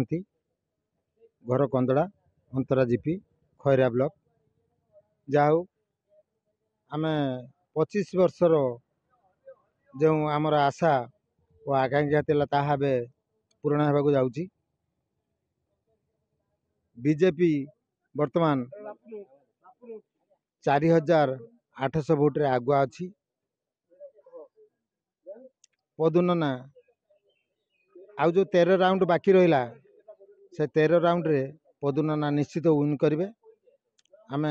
ମହାନ୍ତି, घर कंदड़ा, अंतरा GP, Khaira block. जाऊ आम 25 वर्षर जो आमर आशा और आकांक्षा थिला ताहा बे पूरण होगा जाउची। बीजेपी वर्तमान 4800 भोट रे आगुआ अच्छी। पदुनना आउ जो 13 राउंड बाकी रहिला से 13 राउंड रे पदुनना निश्चित विन करेंगे। आम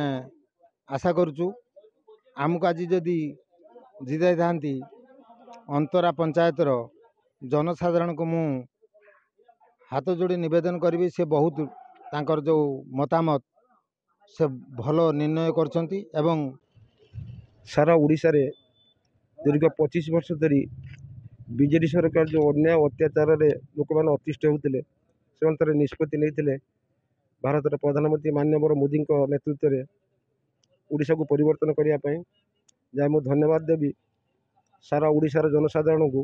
आशा करुचु आमको आज जदि जिताई था अंतरा पंचायत जनसाधारण को मु हाथ जोड़ी निवेदन करी से बहुत तांकर जो मतामत से भल निर्णय करछंती एवं सारा ओडिशा रे दीर्घ 25 वर्ष धरी बीजेडी सरकार जो अन्याय अत्याचार रे लोक मैंने अतिष्ठ होते से निष्पत्ति नहीं भारत प्रधानमंत्री माननीय मोदी नेतृत्व में ओडिशा को परिवर्तन करने जहाँ मुझे धन्यवाद देवी सारा ओडिशार जनसाधारण को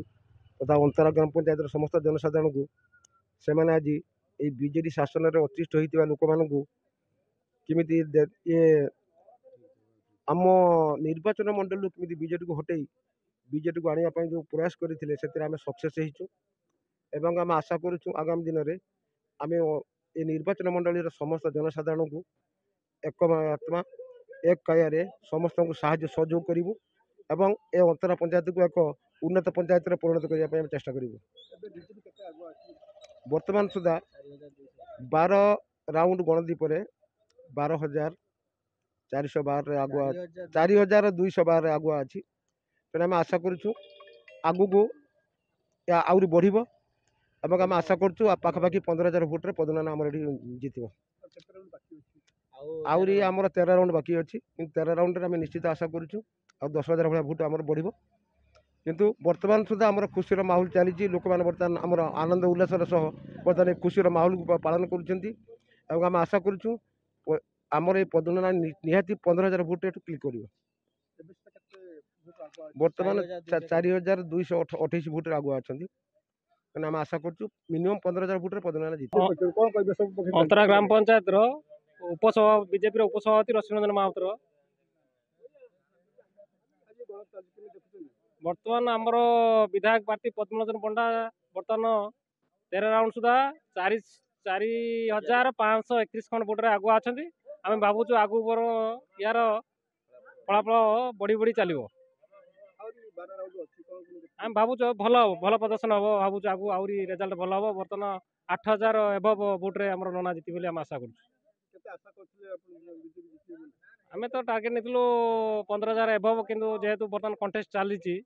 तथा अंतरा ग्राम पंचायत समस्त जनसाधारण को से मैंने आज ये बीजेडी शासन में अतिष्ठ होता लोक मानू किमिति ये आम निर्वाचन मंडल किमिति बीजेडी को हटई बीजेडी को आने जो प्रयास करते सक्सेस एवं आम आशा करूँ आगामी दिन में आम ये निर्वाचन मंडल समस्त जनसाधारण को एकमात्मा एक काया समस्त को साहाय्य सहयोग करूँ एवं ए अंतरा पंचायत को एक उन्नत पंचायत में परिणत करने चेष्टा करूँ। वर्तमान सुधा 12 राउंड गणति पर 12,412 आगुआ 4,212 आगुआ अच्छी तेना आम आशा करूँ आगू को आहरी बढ़ एवं आम आशा करूँ पाखापाखि 15,000 भोट्रे पदुनना आम जीत आहरी आमर 13 राउंड बाकी अच्छी 13 राउंड में निश्चित आशा करूँ आ 10,000 भाया भोट आमर बढ़ किंतु वर्तमान सुधा आमर खुशीर माहौल चली लोक मैंने बर्तमान आमर आनंद उल्लासर सह बर्तमान खुशीर माहौल पालन कर आशा करूँ आमर ये पदुनना निहाती 15,000 भोट क्लिक कर बर्तमान 4,228 भोट आगुआ अच्छा आम आशा करूँ मिनिमम 15,000 भोट पदुनना जीत। अंतरा ग्राम पंचायत उपसभा बीजेपी उपसभापति रश्मिरंजन महातर बर्तमान आमर विधायक प्रार्थी पद्मलोचन पंडा बर्तमान 13 राउंड सुधा 4,531 खंड भोट आगुआ अच्छा आम भावुँ आगू बर यार फलाफल बढ़ी बढ़ी चलो आम भावुँ भल भल प्रदर्शन हम भावुँ आगू आहरी रेजल्ट भल हम बर्तमान 8,000 एभव भोट्रे आम नना जीत बोली आम आशा कर आम तो टार्गेट नहीं 15,000 एभव कि जेहेतु बर्तमान कंटेस्ट चली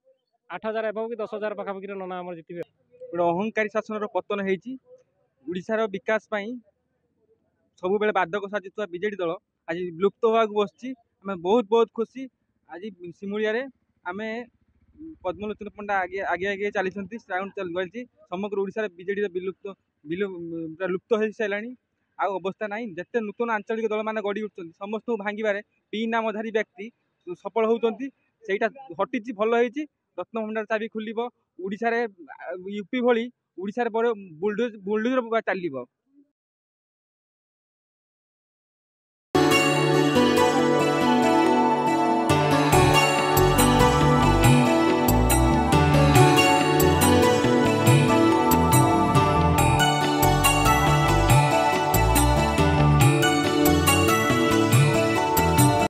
8,000 एभव कि 10,000 पाखापाखि नना आम जीत गोटे अहंकारी शासन पतन होशार विकास सब बेले बाधक साजुवा बीजेडी दल आज लुप्त होगा बस आम बहुत बहुत खुशी आज सिमुलिया आम पद्मलोचन पंडा आगे आगे आगे चली चलती समग्र ओडिशा बीजेडी विलुप्त लुप्त हो सारा अवस्था ना जिते नूतन आंचलिक दल मैंने गढ़ी उठुं समस्त भांगार पी नामधारी व्यक्ति सफल होती हटी भल हो रत्नभंडार चाबी खुल ओडिशा यूपी भली ओडिशा बुलडोजर चलो।